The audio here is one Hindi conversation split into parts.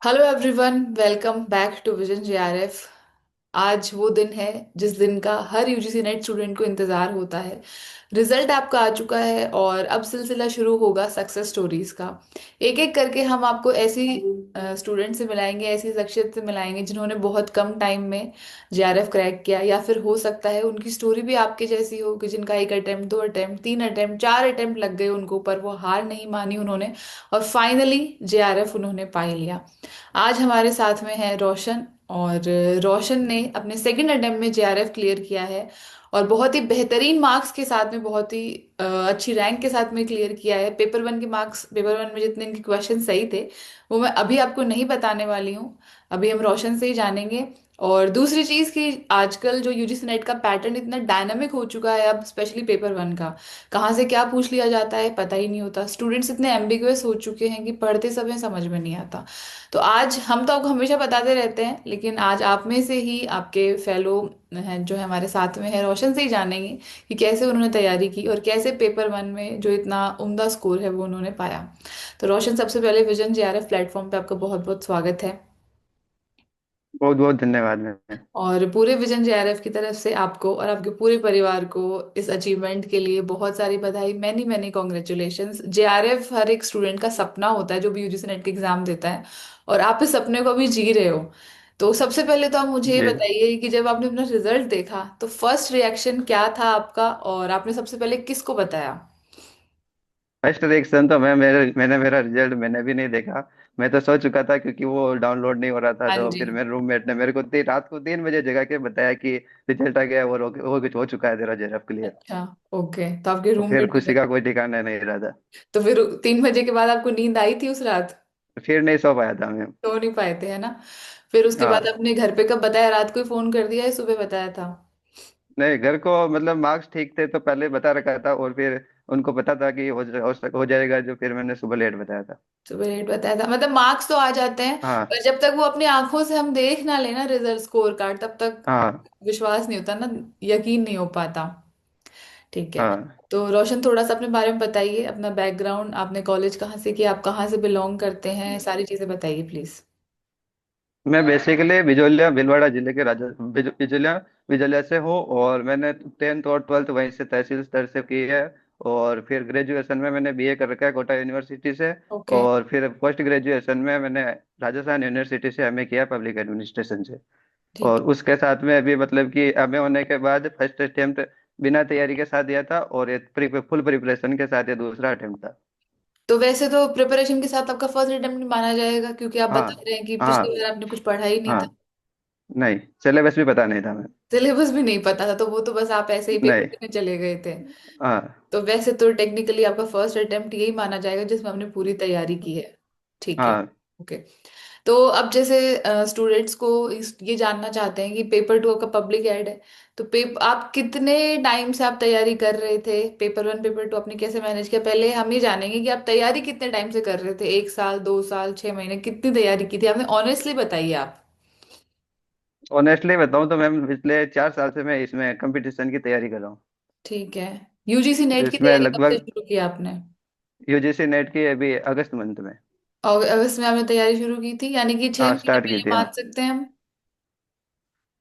Hello everyone, welcome back to vision JRF. आज वो दिन है जिस दिन का हर यूजीसी नेट स्टूडेंट को इंतजार होता है। रिजल्ट आपका आ चुका है और अब सिलसिला शुरू होगा सक्सेस स्टोरीज का। एक एक करके हम आपको ऐसी स्टूडेंट से मिलाएंगे, ऐसी शख्सियत से मिलाएंगे जिन्होंने बहुत कम टाइम में जेआरएफ क्रैक किया, या फिर हो सकता है उनकी स्टोरी भी आपके जैसी हो कि जिनका एक अटेम्प्ट, दो अटेम्प्ट, तीन अटेम्प्ट, चार अटेम्प्ट लग गए उनको, पर वो हार नहीं मानी उन्होंने और फाइनली जेआरएफ उन्होंने पा ही लिया। आज हमारे साथ में है रोशन। और रोशन ने अपने सेकंड अटेम्प्ट में जेआरएफ क्लियर किया है और बहुत ही बेहतरीन मार्क्स के साथ में, बहुत ही अच्छी रैंक के साथ में क्लियर किया है। पेपर वन के मार्क्स, पेपर वन में जितने इनके क्वेश्चन सही थे वो मैं अभी आपको नहीं बताने वाली हूँ। अभी हम रोशन से ही जानेंगे। और दूसरी चीज कि आजकल जो यूजीसी नेट का पैटर्न इतना डायनामिक हो चुका है, अब स्पेशली पेपर वन का कहाँ से क्या पूछ लिया जाता है पता ही नहीं होता। स्टूडेंट्स इतने एम्बिगुअस हो चुके हैं कि पढ़ते समय समझ में नहीं आता। तो आज हम तो आपको हमेशा बताते रहते हैं, लेकिन आज आप में से ही आपके फेलो हैं जो है हमारे साथ में है, रोशन से ही जानेंगे कि कैसे उन्होंने तैयारी की और कैसे पेपर वन में जो इतना उम्दा स्कोर है वो उन्होंने पाया। तो रोशन, सबसे पहले विजन जेआरएफ प्लेटफॉर्म पे आपका बहुत बहुत स्वागत है। बहुत बहुत धन्यवाद मैम। और पूरे विजन जेआरएफ की तरफ से आपको और आपके पूरे परिवार को इस अचीवमेंट के लिए बहुत सारी बधाई, मैनी मैनी कॉन्ग्रेचुलेशंस। जेआरएफ हर एक स्टूडेंट का सपना होता है जो भी यूजीसी नेट के एग्जाम देता है, और आप इस सपने को अभी जी रहे हो। तो सबसे पहले तो आप मुझे ये जी। बताइए कि जब आपने अपना रिजल्ट देखा तो फर्स्ट रिएक्शन क्या था आपका, और आपने सबसे पहले किसको बताया? फर्स्ट रिएक्शन तो मैंने मेरा रिजल्ट मैंने भी नहीं देखा। मैं तो सो चुका था क्योंकि वो डाउनलोड नहीं हो रहा था। हाँ तो जी। फिर मेरे रूममेट ने मेरे को रात को 3 बजे जगा के बताया कि रिजल्ट आ गया है, हो चुका है तेरा जेआरएफ क्लियर। अच्छा। ओके, तो आपके तो फिर रूममेट खुशी ने, का कोई ठिकाना नहीं रहा था। तो फिर 3 बजे के बाद आपको नींद आई थी उस रात? फिर नहीं सो पाया था मैं। सो नहीं पाए थे, है ना? फिर उसके बाद हाँ। अपने घर पे कब बताया? रात को ही फोन कर दिया या सुबह बताया था? नहीं, घर को मतलब मार्क्स ठीक थे तो पहले बता रखा था, और फिर उनको पता था कि हो जाएगा, जो फिर मैंने सुबह लेट बताया था। सुबह लेट बताया था, मतलब मार्क्स तो आ जाते हैं, हाँ। पर जब तक वो अपनी आंखों से हम देख ना लेना रिजल्ट, स्कोर कार्ड, तब तक हाँ। विश्वास नहीं होता ना, यकीन नहीं हो पाता। ठीक है। हाँ। तो रोशन, थोड़ा सा अपने बारे में बताइए, अपना बैकग्राउंड, आपने कॉलेज कहाँ से किया, आप कहाँ से बिलोंग करते हैं, सारी चीजें बताइए प्लीज। मैं बेसिकली बिजोलिया भीलवाड़ा जिले के बिजोलिया बिजोलिया से हूँ, और मैंने 10th और 12th वहीं से तहसील स्तर से की है। और फिर ग्रेजुएशन में मैंने बीए कर रखा है कोटा यूनिवर्सिटी से। ओके। और फिर पोस्ट ग्रेजुएशन में मैंने राजस्थान यूनिवर्सिटी से एमए किया पब्लिक एडमिनिस्ट्रेशन से। ठीक। और उसके साथ में अभी मतलब कि एमए होने के बाद फर्स्ट अटेम्प्ट बिना तैयारी के साथ दिया था, और ये फुल प्रिपरेशन के साथ ये दूसरा अटेम्प्ट था। तो वैसे तो प्रिपरेशन के साथ आपका फर्स्ट अटेम्प्ट नहीं माना जाएगा, क्योंकि आप हाँ। बता रहे हैं कि पिछली हाँ। बार आपने कुछ पढ़ा ही नहीं था। हाँ। नहीं, सिलेबस भी पता नहीं था मैं। सिलेबस भी नहीं पता था, तो वो तो बस आप ऐसे ही पेपर नहीं। देने चले गए थे। हाँ। तो वैसे तो टेक्निकली आपका फर्स्ट अटेम्प्ट यही माना जाएगा जिसमें आपने पूरी तैयारी की है। ठीक है। हाँ। ओके। तो अब जैसे स्टूडेंट्स को ये जानना चाहते हैं कि पेपर टू आपका पब्लिक एड है, तो आप कितने टाइम से आप तैयारी कर रहे थे? पेपर वन, पेपर टू आपने कैसे मैनेज किया? पहले हम ये जानेंगे कि आप तैयारी कितने टाइम से कर रहे थे, 1 साल, 2 साल, 6 महीने, कितनी तैयारी की थी आपने? ऑनेस्टली बताइए आप। ऑनेस्टली बताऊं तो मैम पिछले 4 साल से मैं इसमें कंपटीशन की तैयारी कर रहा हूँ। ठीक है। यूजीसी नेट की इसमें तैयारी कब से लगभग शुरू की आपने? यूजीसी नेट की अभी अगस्त मंथ में। और अगस्त में आपने तैयारी शुरू की थी, यानी कि छह हाँ, महीने स्टार्ट की पहले थी हाँ। मान सकते हैं हम?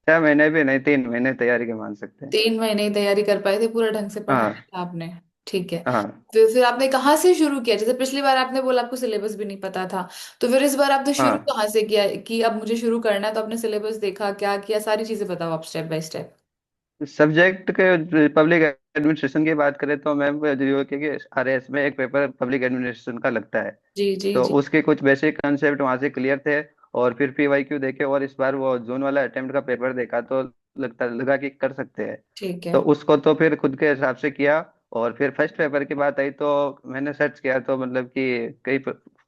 6 महीने भी नहीं, 3 महीने तैयारी के मान सकते हैं। 3 महीने ही तैयारी कर पाए थे, पूरा ढंग से पढ़ा हाँ। नहीं था आपने। ठीक है। हाँ। फिर आपने कहाँ से शुरू किया? जैसे पिछली बार आपने बोला आपको सिलेबस भी नहीं पता था, तो फिर इस बार आपने शुरू हाँ। कहाँ से किया कि अब मुझे शुरू करना है? तो आपने सिलेबस देखा, क्या किया, सारी चीजें बताओ आप स्टेप बाय स्टेप। सब्जेक्ट के पब्लिक एडमिनिस्ट्रेशन की बात करें तो मैम जो कि आरएस में एक पेपर पब्लिक एडमिनिस्ट्रेशन का लगता है। जी जी तो जी। उसके कुछ बेसिक कंसेप्ट वहां से क्लियर थे। और फिर पीवाईक्यू देखे, और इस बार वो जोन वाला अटेम्प्ट का पेपर देखा तो लगा कि कर सकते हैं। ठीक है। तो उसको तो फिर खुद के हिसाब से किया। और फिर फर्स्ट पेपर की बात आई तो मैंने सर्च किया, तो मतलब कि कई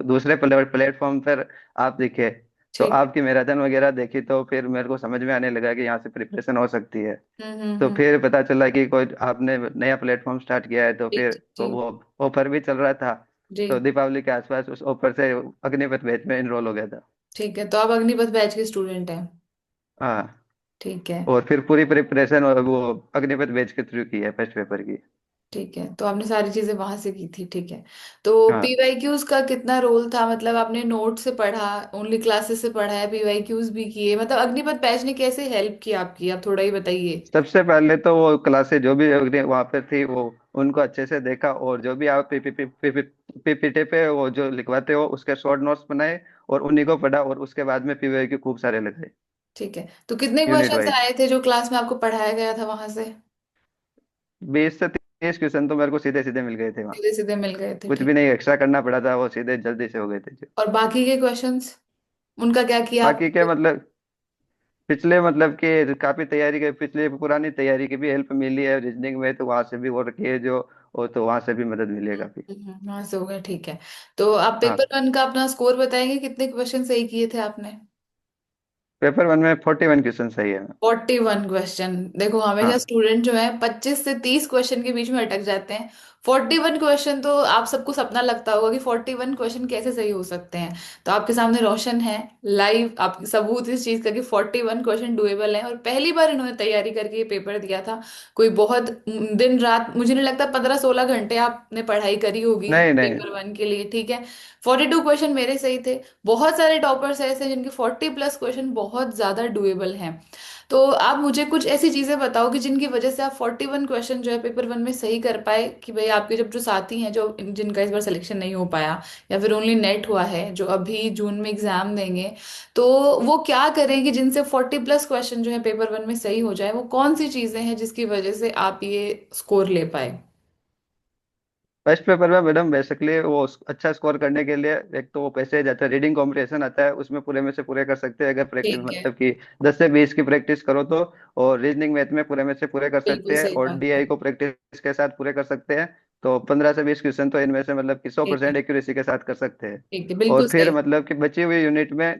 दूसरे प्लेटफॉर्म पर आप दिखे। तो ठीक। आपकी मैराथन वगैरह देखी तो फिर मेरे को समझ में आने लगा कि यहाँ से प्रिपरेशन हो सकती है। तो हम्म। फिर पता चला कि कोई आपने नया प्लेटफॉर्म स्टार्ट किया है, तो जी फिर जी तो जी। वो ऑफर भी चल रहा था। जी। तो दीपावली के आसपास उस ऑफर से अग्निपथ बैच में इनरोल हो गया था। ठीक है, तो आप अग्निपथ बैच के स्टूडेंट हैं? हाँ। ठीक है। और फिर पूरी प्रिपरेशन और वो अग्निपथ बैच के थ्रू की है फर्स्ट पेपर की। ठीक है, तो आपने सारी चीजें वहां से की थी, ठीक है। तो हाँ। पीवाईक्यूज का कितना रोल था, मतलब आपने नोट से पढ़ा, ओनली क्लासेस से पढ़ा है, पीवाईक्यूज भी किए, मतलब अग्निपथ बैच ने कैसे हेल्प की आपकी, आप थोड़ा ही बताइए। सबसे पहले तो वो क्लासेस जो भी वहाँ पे थी वो उनको अच्छे से देखा, और जो भी आप पीपीटी पे वो जो लिखवाते हो उसके शॉर्ट नोट्स बनाए और उन्हीं को पढ़ा, और उसके बाद में पीवाईक्यू खूब सारे लगाए ठीक है, तो कितने यूनिट क्वेश्चंस वाइज। आए थे जो क्लास में आपको पढ़ाया गया था वहां से? 20 से 30 क्वेश्चन तो मेरे को सीधे सीधे मिल गए थे वहाँ। सीधे सीधे मिल गए थे, कुछ ठीक। भी नहीं एक्स्ट्रा करना पड़ा था, वो सीधे जल्दी से हो गए थे जो। और बाकी के क्वेश्चंस, उनका क्या किया बाकी के आपने? मतलब पिछले मतलब कि काफी तैयारी के, पिछले पुरानी तैयारी की भी हेल्प मिली है रीजनिंग में, तो वहां से भी वो रखी है जो, वो तो वहां से भी मदद मिली है काफी। वहां से हो गया, ठीक है। तो आप पेपर हाँ। वन का अपना स्कोर बताएंगे, कितने क्वेश्चन सही किए थे आपने? पेपर वन में 41 क्वेश्चन सही है। 41 क्वेश्चन, देखो हमेशा हाँ। स्टूडेंट जो है 25 से 30 क्वेश्चन के बीच में अटक जाते हैं। 41 क्वेश्चन, तो आप सबको सपना लगता होगा कि 41 क्वेश्चन कैसे सही हो सकते हैं। तो आपके सामने रोशन है, लाइव आप सबूत इस चीज का कि 41 क्वेश्चन डुएबल है, और पहली बार इन्होंने तैयारी करके ये पेपर दिया था। कोई बहुत दिन रात मुझे नहीं लगता, 15-16 घंटे आपने पढ़ाई करी होगी नहीं नहीं। पेपर वन के लिए, ठीक है। 42 क्वेश्चन मेरे सही थे। बहुत सारे टॉपर्स ऐसे हैं जिनके 40+ क्वेश्चन बहुत ज्यादा डुएबल हैं। तो आप मुझे कुछ ऐसी चीजें बताओ कि जिनकी वजह से आप 41 क्वेश्चन जो है पेपर वन में सही कर पाए, कि भाई आपके जब जो साथी हैं जो जिनका इस बार सिलेक्शन नहीं हो पाया, या फिर ओनली नेट हुआ है, जो अभी जून में एग्जाम देंगे, तो वो क्या करें कि जिनसे 40+ क्वेश्चन जो है पेपर वन में सही हो जाए, वो कौन सी चीजें हैं जिसकी वजह से आप ये स्कोर ले पाए? फर्स्ट पेपर में मैडम बेसिकली वो अच्छा स्कोर करने के लिए एक तो वो पैसेज आता है, रीडिंग कॉम्प्रिहेंशन आता है, उसमें पूरे में से पूरे कर सकते हैं अगर प्रैक्टिस ठीक है, मतलब कि 10 से 20 की प्रैक्टिस करो तो। और रीजनिंग मैथ में पूरे में से पूरे कर बिल्कुल सकते हैं, सही और बात है। डीआई को प्रैक्टिस के साथ पूरे कर सकते हैं। तो 15 से 20 क्वेश्चन तो इनमें से मतलब कि सौ ठीक है, परसेंट एक्यूरेसी के साथ कर सकते हैं। ठीक है, और बिल्कुल फिर सही। मतलब कि बची हुई यूनिट में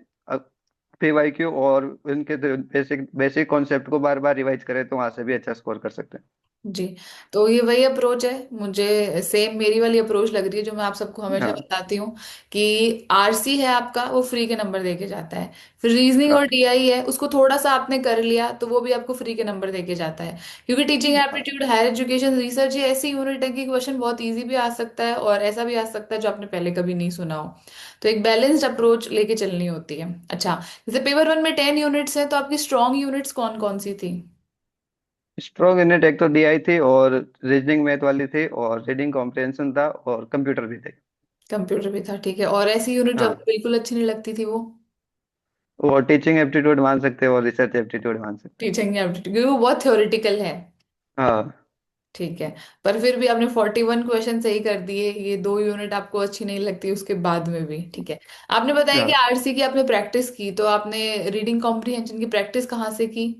पीवाईक्यू और उनके बेसिक बेसिक कॉन्सेप्ट को बार बार रिवाइज करें तो वहां से भी अच्छा स्कोर कर सकते हैं। जी, तो ये वही अप्रोच है, मुझे सेम मेरी वाली अप्रोच लग रही है जो मैं आप सबको हमेशा हाँ। बताती हूँ, कि आरसी है आपका, वो फ्री के नंबर देके जाता है। फिर रीजनिंग और हाँ। टीआई है, उसको थोड़ा सा आपने कर लिया तो वो भी आपको फ्री के नंबर देके जाता है। क्योंकि टीचिंग हाँ। एप्टीट्यूड, हायर एजुकेशन, रिसर्च ये ऐसी यूनिट है कि क्वेश्चन बहुत इजी भी आ सकता है और ऐसा भी आ सकता है जो आपने पहले कभी नहीं सुना हो। तो एक बैलेंस्ड अप्रोच लेके चलनी होती है। अच्छा, जैसे पेपर वन में 10 यूनिट्स हैं, तो आपकी स्ट्रॉन्ग यूनिट्स कौन कौन सी थी? स्ट्रॉन्ग यूनिट एक तो डीआई थी, और रीजनिंग मैथ वाली थी, और रीडिंग कॉम्प्रिहेंशन था, और कंप्यूटर भी थे। कंप्यूटर भी था, ठीक है। और ऐसी यूनिट जो आपको हाँ। बिल्कुल अच्छी नहीं लगती थी वो? वो टीचिंग एप्टीट्यूड मान सकते हो और रिसर्च एप्टीट्यूड मान सकते हो। टीचिंग एप्टीट्यूड, क्योंकि वो बहुत थ्योरेटिकल है। हाँ। ठीक है, पर फिर भी आपने 41 क्वेश्चन सही कर दिए, ये दो यूनिट आपको अच्छी नहीं लगती उसके बाद में भी, ठीक है। आपने बताया कि हाँ। आरसी की आपने प्रैक्टिस की, तो आपने रीडिंग कॉम्प्रिहेंशन की प्रैक्टिस कहाँ से की?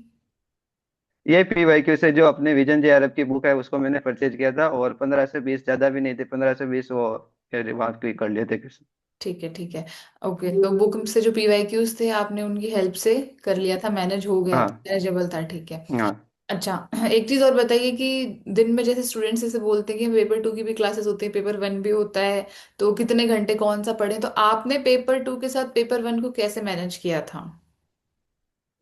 ये पीवाईक्यू से जो अपने विजन जेआरएफ की बुक है उसको मैंने परचेज किया था, और 15 से 20 ज्यादा भी नहीं थे, 15 से 20 वो वहाँ क्लिक कर लिए थे क्वेश्चन। ठीक है, ठीक है। ओके, तो बुक से जो पीवाईक्यूज थे आपने उनकी हेल्प से कर लिया था, मैनेज हो गया था, हाँ। मैनेजेबल था, ठीक है। हाँ। अच्छा, एक चीज और बताइए कि दिन में जैसे स्टूडेंट्स ऐसे बोलते हैं कि पेपर टू की भी क्लासेस होती है, पेपर वन भी होता है, तो कितने घंटे कौन सा पढ़े, तो आपने पेपर टू के साथ पेपर वन को कैसे मैनेज किया था?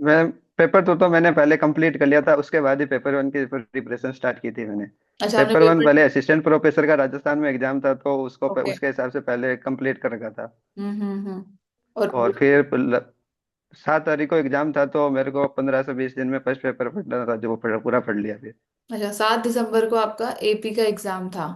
मैं पेपर तो मैंने पहले कंप्लीट कर लिया था, उसके बाद ही पेपर वन की प्रिपरेशन स्टार्ट की थी मैंने। अच्छा, आपने पेपर वन पेपर। पहले असिस्टेंट प्रोफेसर का राजस्थान में एग्जाम था, तो उसको ओके। उसके हिसाब से पहले कंप्लीट कर रखा था। और और फिर 7 तारीख को एग्जाम था, तो मेरे को 15 से 20 दिन में फर्स्ट पेपर पढ़ना था, जो वो पूरा पढ़ लिया फिर। अच्छा, 7 दिसंबर को आपका एपी का एग्जाम था,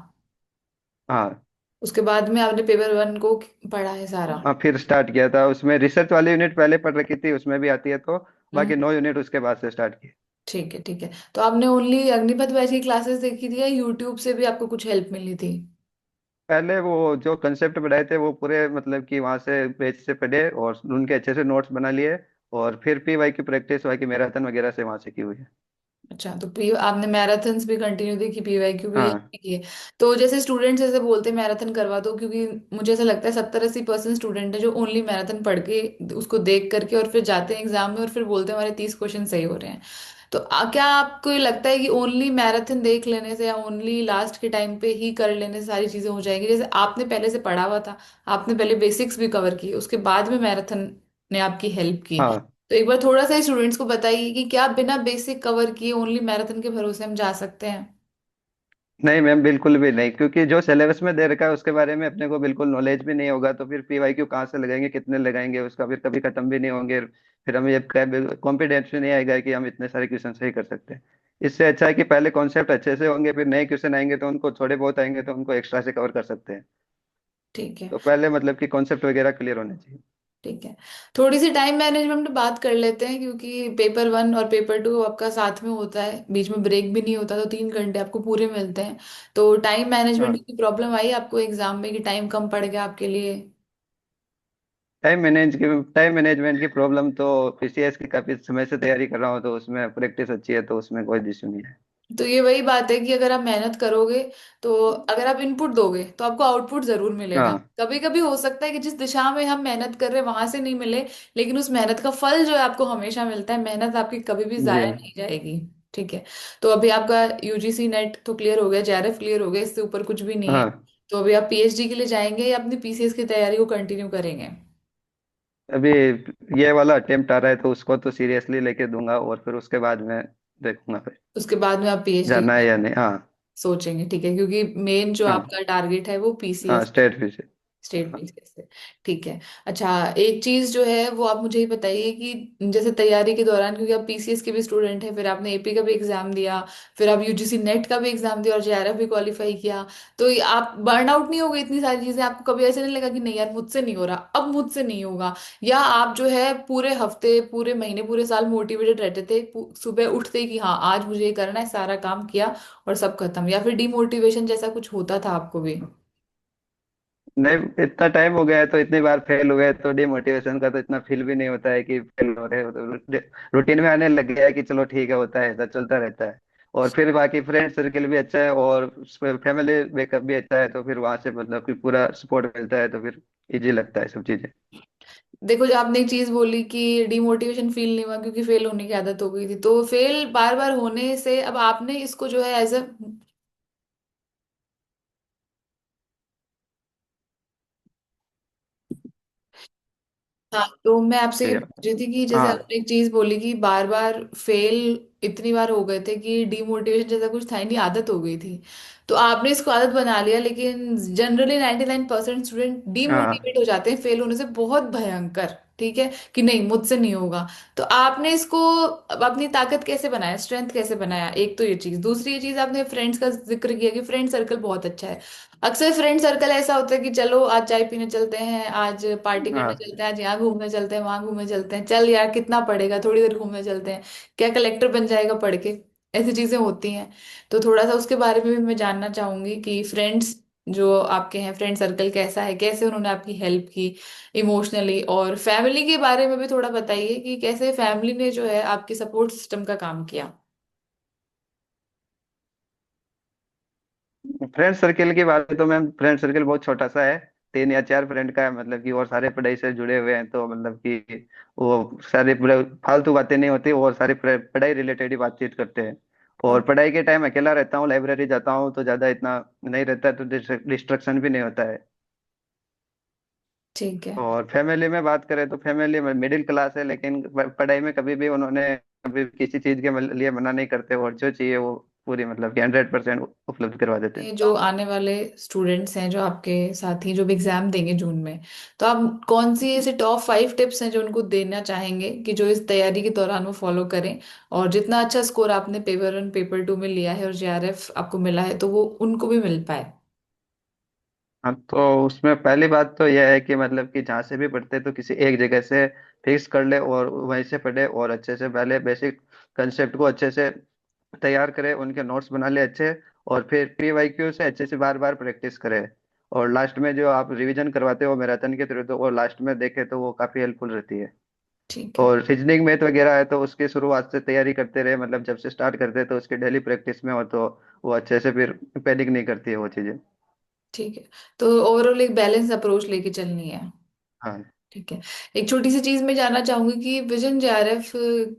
हाँ। उसके बाद में आपने पेपर वन को पढ़ा है सारा? हाँ फिर स्टार्ट किया था, उसमें रिसर्च वाली यूनिट पहले पढ़ रखी थी, उसमें भी आती है तो। हम्म। बाकी 9 यूनिट उसके बाद से स्टार्ट की। ठीक है, ठीक है। तो आपने ओनली अग्निपथ बैच की क्लासेस देखी थी या यूट्यूब से भी आपको कुछ हेल्प मिली थी? पहले वो जो कंसेप्ट पढ़ाए थे वो पूरे मतलब कि वहां से पेज से पढ़े और उनके अच्छे से नोट्स बना लिए, और फिर पीवाई की प्रैक्टिस वाई की मैराथन वगैरह से वहां से की हुई है। अच्छा, तो पी आपने मैराथन्स भी कंटिन्यू देखी, पीवाईक्यू भी हाँ। की है? तो जैसे स्टूडेंट्स ऐसे बोलते हैं मैराथन करवा दो, क्योंकि मुझे ऐसा लगता है 70-80% स्टूडेंट है जो ओनली मैराथन पढ़ के उसको देख करके और फिर जाते हैं एग्जाम में और फिर बोलते हैं हमारे 30 क्वेश्चन सही हो रहे हैं। तो क्या आपको ये लगता है कि ओनली मैराथन देख लेने से या ओनली लास्ट के टाइम पे ही कर लेने से सारी चीजें हो जाएंगी? जैसे आपने पहले से पढ़ा हुआ था, आपने पहले बेसिक्स भी कवर किए, उसके बाद में मैराथन ने आपकी हेल्प की, हाँ। तो एक बार थोड़ा सा स्टूडेंट्स को बताइए कि क्या बिना बेसिक कवर किए ओनली मैराथन के भरोसे हम जा सकते हैं? नहीं मैम, बिल्कुल भी नहीं, क्योंकि जो सिलेबस में दे रखा है उसके बारे में अपने को बिल्कुल नॉलेज भी नहीं होगा, तो फिर पीवाईक्यू कहाँ से लगाएंगे, कितने लगाएंगे, उसका फिर कभी खत्म भी नहीं होंगे। फिर हमें ये कॉन्फिडेंस भी नहीं आएगा कि हम इतने सारे क्वेश्चन सही कर सकते हैं। इससे अच्छा है कि पहले कॉन्सेप्ट अच्छे से होंगे, फिर नए क्वेश्चन आएंगे तो उनको थोड़े बहुत आएंगे तो उनको एक्स्ट्रा से कवर कर सकते हैं। ठीक है। तो पहले मतलब कि कॉन्सेप्ट वगैरह क्लियर होने चाहिए। ठीक है। थोड़ी सी टाइम मैनेजमेंट पे बात कर लेते हैं, क्योंकि पेपर वन और पेपर टू आपका साथ में होता है, बीच में ब्रेक भी नहीं होता, तो 3 घंटे आपको पूरे मिलते हैं। तो टाइम मैनेजमेंट हाँ, की प्रॉब्लम आई आपको एग्जाम में कि टाइम कम पड़ गया आपके लिए? टाइम मैनेजमेंट की प्रॉब्लम तो पीसीएस की काफी समय से तैयारी कर रहा हूँ, तो उसमें प्रैक्टिस अच्छी है, तो उसमें कोई इश्यू नहीं है। तो ये वही बात है कि अगर आप मेहनत करोगे, तो अगर आप इनपुट दोगे तो आपको आउटपुट जरूर मिलेगा। हाँ कभी कभी हो सकता है कि जिस दिशा में हम मेहनत कर रहे हैं वहां से नहीं मिले, लेकिन उस मेहनत का फल जो है आपको हमेशा मिलता है। मेहनत आपकी कभी भी जी। जाया नहीं जाएगी। ठीक है। तो अभी आपका यूजीसी नेट तो क्लियर हो गया, जेआरएफ क्लियर हो गया, इससे ऊपर कुछ भी नहीं है। हाँ, तो अभी आप पीएचडी के लिए जाएंगे या अपनी पीसीएस की तैयारी को कंटिन्यू करेंगे? अभी ये वाला अटेम्प्ट आ रहा है तो उसको तो सीरियसली लेके दूंगा, और फिर उसके बाद मैं देखूंगा फिर उसके बाद में आप पीएचडी जाना है या नहीं। हाँ। सोचेंगे? ठीक है, क्योंकि मेन जो हाँ। आपका टारगेट है वो हाँ, पीसीएस, स्टेट फीस। स्टेट हाँ। बेसिस से। ठीक है। अच्छा, एक चीज जो है वो आप मुझे ही बताइए कि जैसे तैयारी के दौरान, क्योंकि आप पीसीएस के भी स्टूडेंट हैं, फिर आपने एपी का भी एग्जाम दिया, फिर आप यूजीसी नेट का भी एग्जाम दिया और जेआरएफ भी क्वालिफाई किया, तो ये आप बर्न आउट नहीं हो गए? इतनी सारी चीजें आपको कभी ऐसे नहीं लगा कि नहीं यार मुझसे नहीं हो रहा, अब मुझसे नहीं होगा? या आप जो है पूरे हफ्ते, पूरे महीने, पूरे साल मोटिवेटेड रहते थे, सुबह उठते ही कि हाँ आज मुझे ये करना है, सारा काम किया और सब खत्म? या फिर डिमोटिवेशन जैसा कुछ होता था आपको भी? नहीं, इतना टाइम हो गया है तो इतनी बार फेल हुए, तो डिमोटिवेशन का तो इतना फील भी नहीं होता है कि फेल हो रहे हो, तो रूटीन में आने लग गया है कि चलो ठीक है, होता है, ऐसा चलता रहता है। और फिर बाकी फ्रेंड सर्कल भी अच्छा है और फैमिली बैकअप भी अच्छा है, तो फिर वहां से मतलब कि पूरा सपोर्ट मिलता है, तो फिर इजी लगता है सब चीजें। देखो, जो आपने एक चीज बोली कि डिमोटिवेशन फील नहीं हुआ क्योंकि फेल होने की आदत हो गई थी, तो फेल बार बार होने से अब आपने इसको जो है एज अ, हाँ, तो मैं आपसे ये ठीक पूछ रही थी कि है। जैसे हाँ। आपने एक चीज बोली कि बार बार फेल इतनी बार हो गए थे कि डिमोटिवेशन जैसा कुछ था ही नहीं, आदत हो गई थी। तो आपने इसको आदत बना लिया, लेकिन जनरली 99% स्टूडेंट हाँ। डिमोटिवेट हो जाते हैं फेल होने से, बहुत भयंकर। ठीक है, कि नहीं मुझसे नहीं होगा। तो आपने इसको अब अपनी ताकत कैसे बनाया, स्ट्रेंथ कैसे बनाया? एक तो ये चीज, दूसरी ये चीज आपने फ्रेंड्स का जिक्र किया कि फ्रेंड सर्कल बहुत अच्छा है। अक्सर फ्रेंड सर्कल ऐसा होता है कि चलो आज चाय पीने चलते हैं, आज पार्टी करने हाँ। चलते हैं, आज यहाँ घूमने चलते हैं, वहां घूमने चलते हैं, चल यार कितना पड़ेगा, थोड़ी देर घूमने चलते हैं, क्या कलेक्टर बन जाएगा पढ़ के? ऐसी चीजें होती हैं। तो थोड़ा सा उसके बारे में भी मैं जानना चाहूंगी कि फ्रेंड्स जो आपके हैं, फ्रेंड सर्कल कैसा है, कैसे उन्होंने आपकी हेल्प की इमोशनली, और फैमिली के बारे में भी थोड़ा बताइए कि कैसे फैमिली ने जो है आपके सपोर्ट सिस्टम का काम किया। फ्रेंड सर्कल की बात है तो मैम, फ्रेंड सर्कल बहुत छोटा सा है, 3 या 4 फ्रेंड का है, मतलब कि और सारे पढ़ाई से जुड़े हुए हैं, तो मतलब कि वो सारे पूरे फालतू बातें नहीं होती, और सारे पढ़ाई रिलेटेड ही बातचीत करते हैं। और पढ़ाई के टाइम अकेला रहता हूँ, लाइब्रेरी जाता हूँ तो ज्यादा इतना नहीं रहता है, तो डिस्ट्रक्शन भी नहीं होता है। ठीक है। और फैमिली में बात करें तो फैमिली में मिडिल क्लास है, लेकिन पढ़ाई में कभी भी उन्होंने कभी किसी चीज के लिए मना नहीं करते, और जो चाहिए वो पूरी मतलब कि 100% उपलब्ध करवा देते हैं। ये जो आने वाले स्टूडेंट्स हैं, जो आपके साथी जो भी एग्जाम देंगे जून में, तो आप कौन सी ऐसे टॉप 5 टिप्स हैं जो उनको देना चाहेंगे कि जो इस तैयारी के दौरान वो फॉलो करें, और जितना अच्छा स्कोर आपने पेपर वन पेपर टू में लिया है और जेआरएफ आपको मिला है, तो वो उनको भी मिल पाए? हाँ, तो उसमें पहली बात तो यह है कि मतलब कि जहाँ से भी पढ़ते तो किसी एक जगह से फिक्स कर ले और वहीं से पढ़े, और अच्छे से पहले बेसिक कंसेप्ट को अच्छे से तैयार करे, उनके नोट्स बना ले अच्छे, और फिर पीवाईक्यू से अच्छे से बार बार प्रैक्टिस करे। और लास्ट में जो आप रिवीजन करवाते हो मैराथन के थ्रू, तो वो लास्ट में देखे तो वो काफी हेल्पफुल रहती है। ठीक है। और रीजनिंग मैथ वगैरह है तो उसकी शुरुआत से तैयारी करते रहे, मतलब जब से स्टार्ट करते हैं तो उसकी डेली प्रैक्टिस में हो, तो वो अच्छे से फिर पैनिक नहीं करती है वो चीजें। ठीक है। तो ओवरऑल एक बैलेंस अप्रोच लेके चलनी है। हाँ। ठीक है। एक छोटी सी चीज मैं जानना चाहूंगी कि विजन जेआरएफ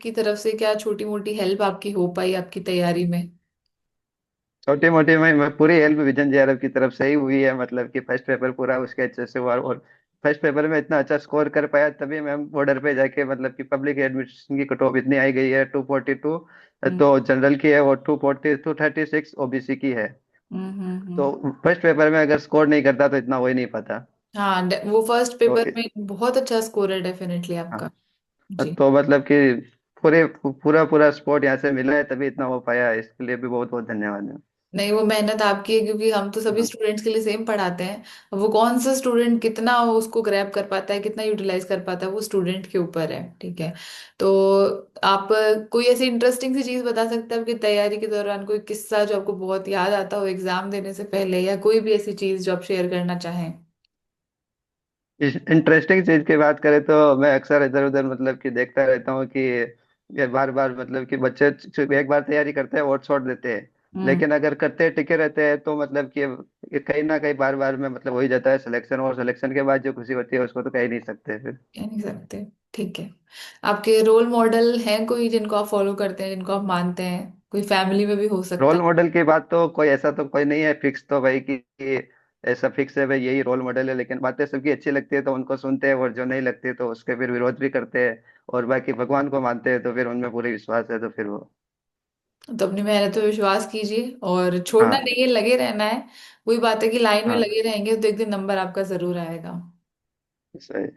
की तरफ से क्या छोटी मोटी हेल्प आपकी हो पाई आपकी तैयारी में? छोटी मोटी में पूरी हेल्प विजन जेआरएफ की तरफ से ही हुई है, मतलब कि फर्स्ट पेपर पूरा उसके अच्छे से हुआ, और फर्स्ट पेपर में इतना अच्छा स्कोर कर पाया, तभी मैम बॉर्डर पे जाके मतलब कि पब्लिक एडमिनिस्ट्रेशन की कट ऑफ इतनी आई गई है 242, हम्म। तो जनरल की है वो 240, 236 ओबीसी की है। हम्म। तो फर्स्ट पेपर में अगर स्कोर नहीं करता तो इतना हो ही नहीं पाता। हाँ, वो फर्स्ट तो पेपर में बहुत अच्छा स्कोर है डेफिनेटली हाँ, आपका। जी। तो मतलब कि पूरे पूरा पूरा सपोर्ट यहाँ से मिला है तभी इतना हो पाया, इसके लिए भी बहुत बहुत धन्यवाद है। नहीं, वो मेहनत आपकी है, क्योंकि हम तो सभी हाँ। स्टूडेंट्स के लिए सेम पढ़ाते हैं। अब वो कौन सा स्टूडेंट कितना उसको ग्रैब कर पाता है, कितना यूटिलाइज कर पाता है, वो स्टूडेंट के ऊपर है। ठीक है। तो आप कोई ऐसी इंटरेस्टिंग सी चीज बता सकते हैं आपकी तैयारी के दौरान, कोई किस्सा जो आपको बहुत याद आता हो एग्जाम देने से पहले, या कोई भी ऐसी चीज जो आप शेयर करना चाहें। इंटरेस्टिंग चीज की बात करें तो मैं अक्सर इधर उधर मतलब कि देखता रहता हूँ कि ये बार बार मतलब कि बच्चे एक बार तैयारी करते हैं और छोड़ देते हैं। हम्म। लेकिन अगर करते टिके रहते हैं तो मतलब कि ये कहीं ना कहीं बार बार में मतलब हो ही जाता है सिलेक्शन, और सिलेक्शन के बाद जो खुशी होती है उसको तो कह ही नहीं सकते फिर। कह नहीं सकते। ठीक है। आपके रोल मॉडल हैं कोई जिनको आप फॉलो करते हैं, जिनको आप मानते हैं? कोई फैमिली में भी हो सकता रोल है। मॉडल की बात तो कोई ऐसा तो कोई नहीं है फिक्स, तो भाई कि ऐसा फिक्स है भाई यही रोल मॉडल है, लेकिन बातें सबकी अच्छी लगती है तो उनको सुनते हैं, और जो नहीं लगती तो उसके फिर विरोध भी करते हैं। और बाकी भगवान को मानते हैं तो फिर उनमें पूरी विश्वास है तो फिर वो। तो अपनी मेहनत पे विश्वास कीजिए और छोड़ना हाँ। नहीं है, लगे रहना है। वही बात है कि लाइन में हाँ। लगे रहेंगे तो एक दिन नंबर आपका जरूर आएगा। सही।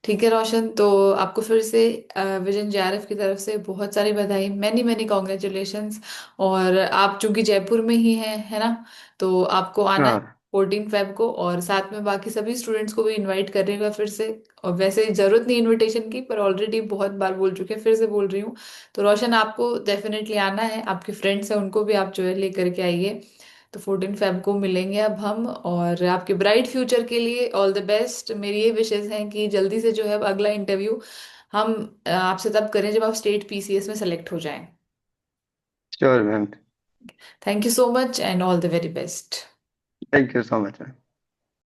ठीक है रोशन, तो आपको फिर से विजन जेआरएफ की तरफ से बहुत सारी बधाई, मैनी मैनी कॉन्ग्रेचुलेशंस। और आप चूंकि जयपुर में ही हैं, है ना, तो आपको आना है हाँ। 14 फेब को, और साथ में बाकी सभी स्टूडेंट्स को भी इनवाइट करेगा फिर से। और वैसे जरूरत नहीं इनविटेशन की, पर ऑलरेडी बहुत बार बोल चुके हैं, फिर से बोल रही हूँ। तो रोशन, आपको डेफिनेटली आना है, आपके फ्रेंड्स हैं उनको भी आप जो है लेकर के आइए। तो 14 फेब को मिलेंगे अब हम, और आपके ब्राइट फ्यूचर के लिए ऑल द बेस्ट। मेरी ये विशेष हैं कि जल्दी से जो है अब अगला इंटरव्यू हम आपसे तब करें जब आप स्टेट पीसीएस में सेलेक्ट हो जाएं। Sure ma'am. Thank you so much and all the very best. Thank you so much.